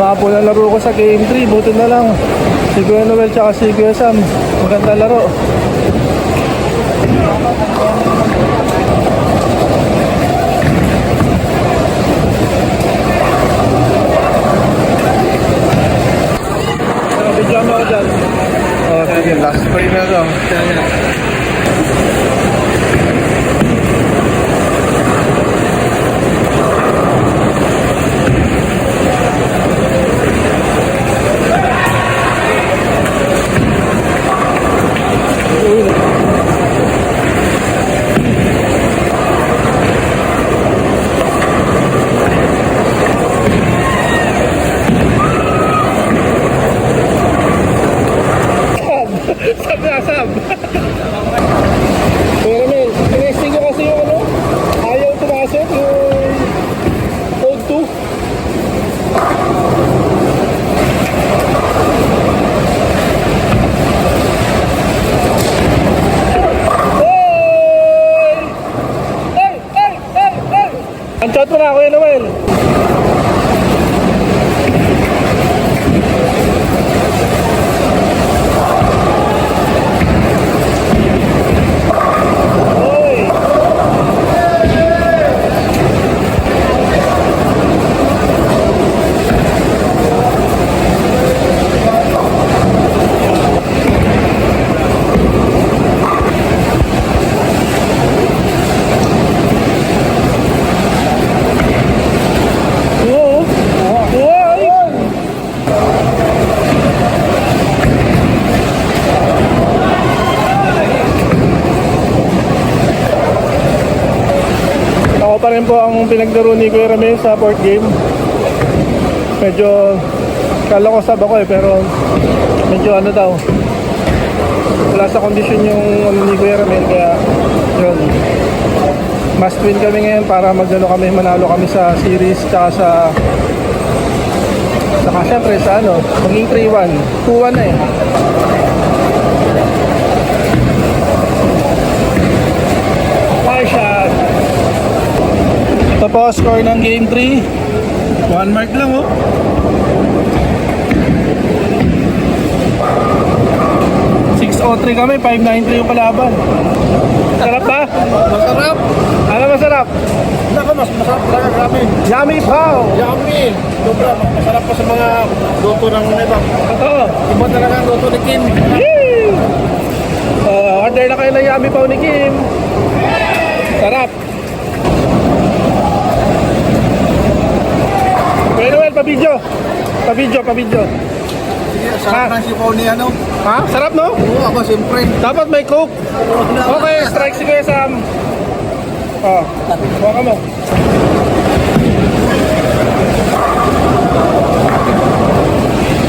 Kahapon ang laro ko sa Game 3, buti na lang si Kuya Noel tsaka si Kuya Sam. Maganda laro. Bigyan mo ako dyan. Oh, sige, last spray na ito. Sab. Pero men, tinesting ko kasi yung ano, ayaw pumasok yung code 2. Hey! Ang shot mo na, Kuya Noel. Pa rin po ang pinaglaro ni Kuya Ramel sa fourth game. Medyo kala ko sab ako pero medyo ano daw, wala sa kondisyon yung ano ni Kuya Ramel, kaya yun, must win kami ngayon para manalo kami sa series tsaka syempre sa ano, maging 3-1 2-1 na eh. Fire shot. Ito po score ng game 3. 1 mark lang oh. .603 kami, 593 yung kalaban. Sarap ba? Masarap. Ano masarap? Naka, mas masarap talaga, grabe. Yummy pow! Yummy. Sobra, masarap pa sa mga luto ng iba. Totoo. Iba talaga ang luto ni Kim. Yee! Order na kayo ng yummy pow ni Kim. Sarap. Kuya Noel, pa-video. Sige, sarap ng sipaw ni ano. Ha? Sarap no? Oo, ako siyempre. Dapat may coke. Okay, strike si Kuya Sam. Oh, huwag mo.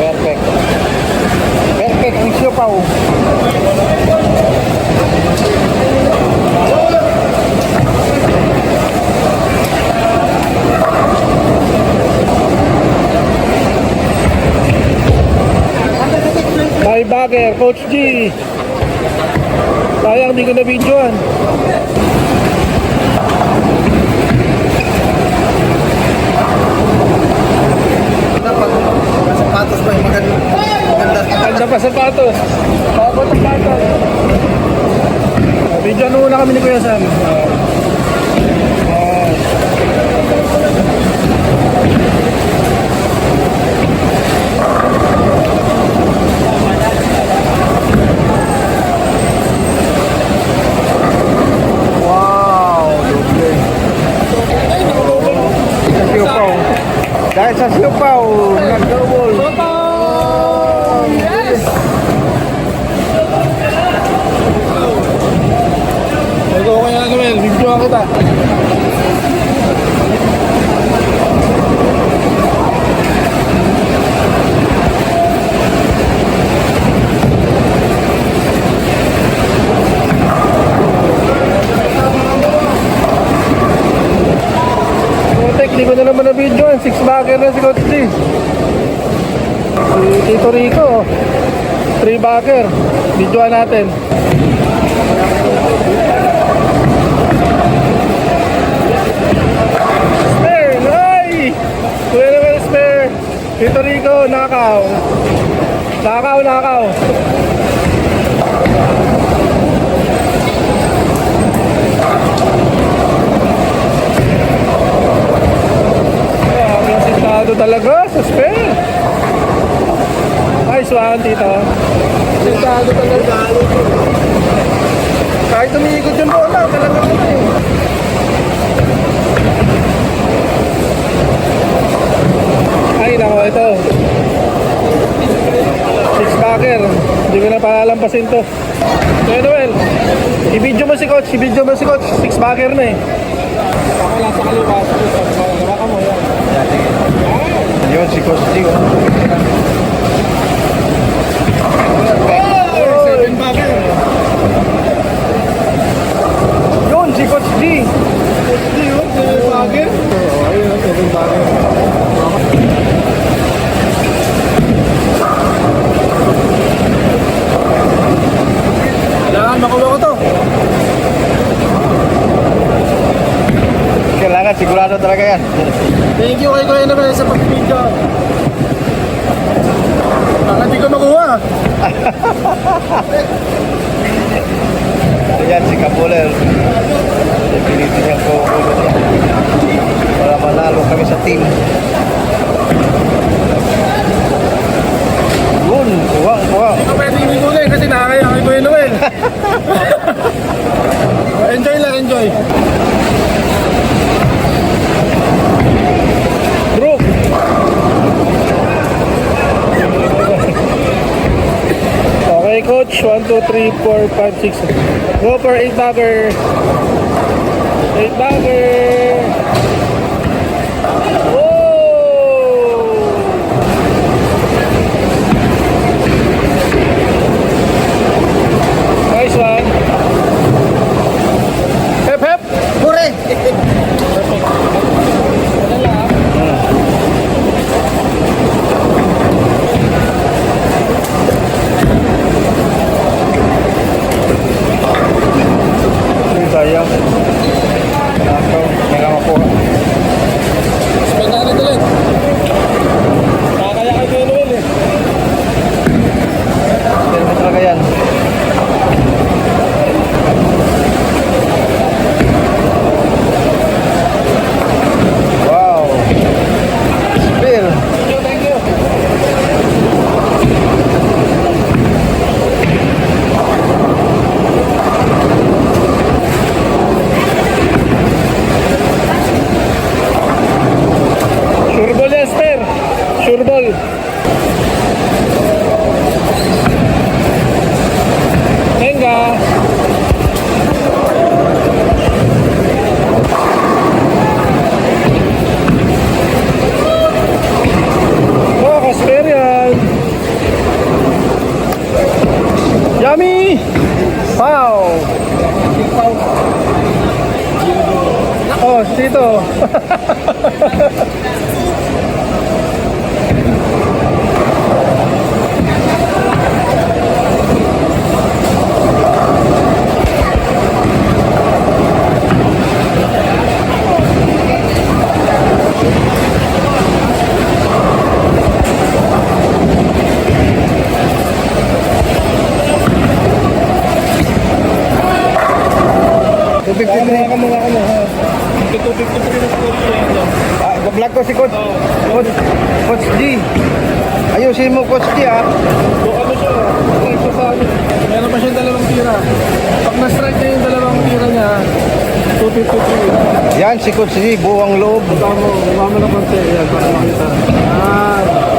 Perfect. Perfect ang siopaw. Bye bagger, Coach G. Sayang di ko na-videoan. Sapatos ba yung maganda? Ganda pa sapatos. Bago sapatos. Videoan muna kami ni Kuya Sam. Dahil sa siupaw, nag-double. Yes! Ito kaya na Noel, video kita. Hindi ko na naman na video, 6-bagger na si Coach D. Si Tito Rico, 3-bagger. Videoan natin. Spare! Ay! Kuya naman spare. Tito Rico, nakaw. Nakaw. Ang sintado talaga sa spare. Nice one, Tito. Sintado talaga. Kahit umiikot yung bola, talaga ano eh. Ay, nako, ito. Six-packer. Hindi ko na palalampasin to. Kuya Noel, i-video mo si Coach. Six-packer na eh. Ako lang sa kaliwas. Baka mo yan. Yun, si Coach G. Seven-packer. Yun, si Coach G. Coach G yun, seven-packer. Oo, ayun, seven-packer. Kailangan makuha ko to. Kailangan, sigurado talaga yan. Thank you kay Kuya Noel sa pag-video. Baka di ko makuha. Ayan, si Kapuler. Pilitin niyang kukulo niya. Para manalo kami sa team. Yun, kuha. Hindi ko pwede imigulin kasi nakakaya kay Kuya Noel. Enjoy lang, enjoy. Bro. Okay, Coach. 1, 2, 3, 4, 5, 6. Go for 8-bagger. 8-bagger. Nice one. Hep, hep. Hore! Sayang. Nakaw, may lang ako. Spend natin ulit. Nakakaya kay Kuya Noel eh. Pero mo talaga yan. Wow! Spill! Thank you. Sure ball yan, Sper. Sure ball. Tenga. Oh, ka-Sper yan. Yummy! Wow! Oh, dito. Mukha mo ha. 253 na score ko yan. Vlog ko si Coach. Coach G. Ayusin mo, Coach G, ha? So ano siya, strike siya sa ano. Meron pa siyang dalawang tira. Pag na-strike niya yung dalawang tira niya, 253. Yan, si Coach G, buwang loob. Mukha mo na konti. Yan, para makita.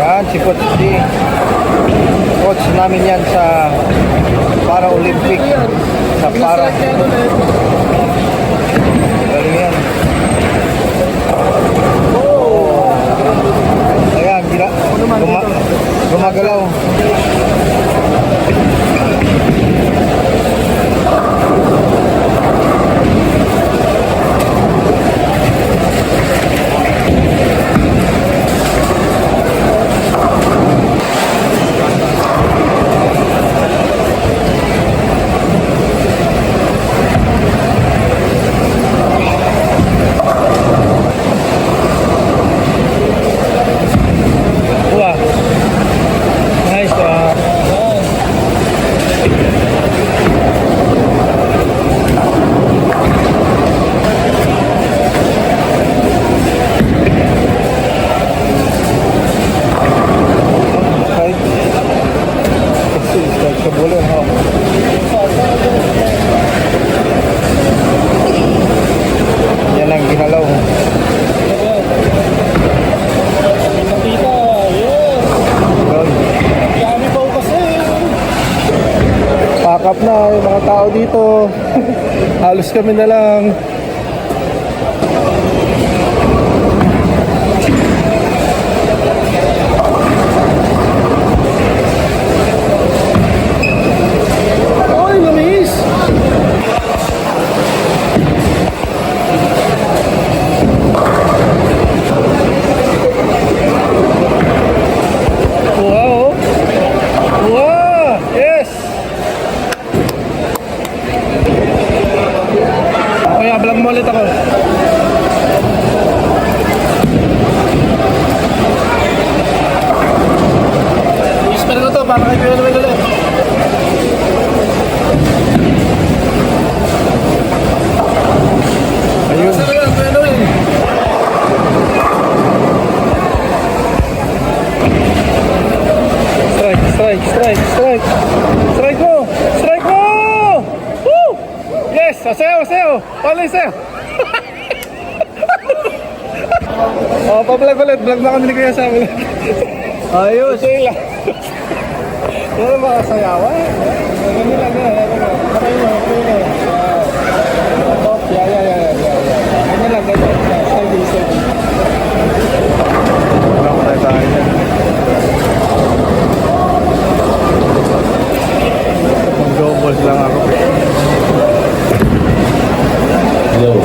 Yan, si Coach G. Coach namin yan sa Para-Olympic. Yan. Sa Pag para. na-strike niya ulit. Galing yan. Ayan, gumagalaw. yung mga tao dito. Halos kami na lang. Oy, lumis! Wow! Wow! Yes! Kaya vlog mo ulit ako. I-spell ko to para kay Kuya Noel ulit. Ayun. Saan na yan, Kuya Noel? Strike. Strike mo! Strike mo! Woo! Yes! Asayaw! Pali sayo! Oh, pa-vlog ulit. Vlog na kami ni Kuya Sam ulit. Ayos! Okay lang. Yan mga sayawan. Ganun lang yan. Okay mo. Oh, yeah. Ganun lang. Steady. Wala tayo dyan. Mag-doubles lang ako. Hello.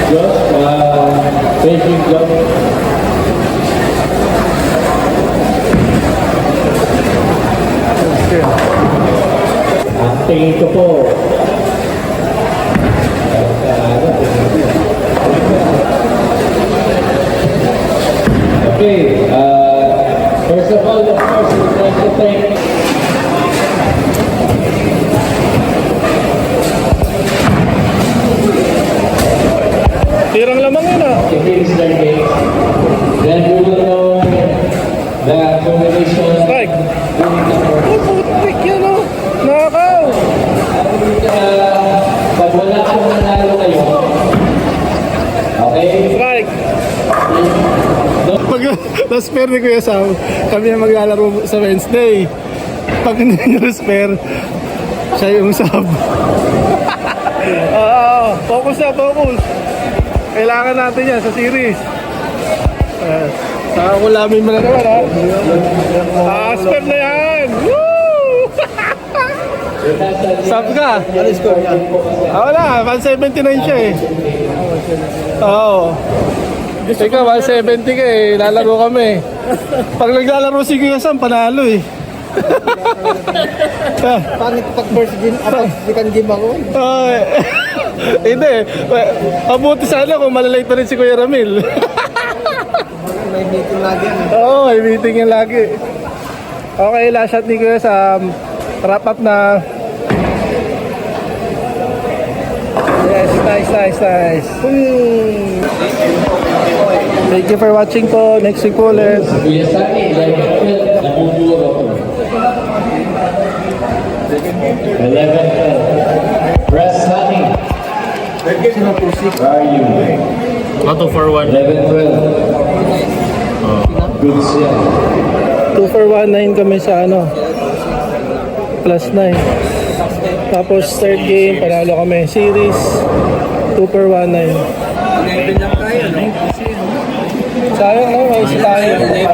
Just taking job. Ang tingin ko po. Okay, first of all, of course, we'd like to thank Tirang lamang yun ah. the Kings Game. Then we will know the combination. Strike. Winning number. Oh, putik yan oh. Nakakaw. Pag wala akong nanalo kayo, okay? Strike. Pag na-spare ni Kuya Sam, kami ang maglalaro sa Wednesday. Pag hindi nyo spare, siya yung sub. Focus. Kailangan natin yan sa series. Saka kulamin mo na naman ha. Spare na yan! Woo! Sub ka? Ano score niya? Wala, 179 siya eh. Oo. Ikaw, 170 ka eh. Lalaro kami. Pag naglalaro si Kuya Sam, panalo eh. Pangit pag first game, second game ako. Hindi. Mabuti sana kung malalate pa rin si Kuya Ramil. May meeting lagi yan. Oo, may meeting yan lagi. Okay, last shot ni Kuya Sam. Wrap up na. Yes, nice. Thank you for watching po. Next week po ulit. Kuya Sani, like nabubuo ako. 11-12. Press Sani. Where are you? 1-2-4-1. 11-12. Good siya. 2 for 1-9 kami sa ano. +9. Tapos third game, panalo kami. Series, 2 for 1-9. 11 lang tayo, no? Sayang no, may isa tayo. 11.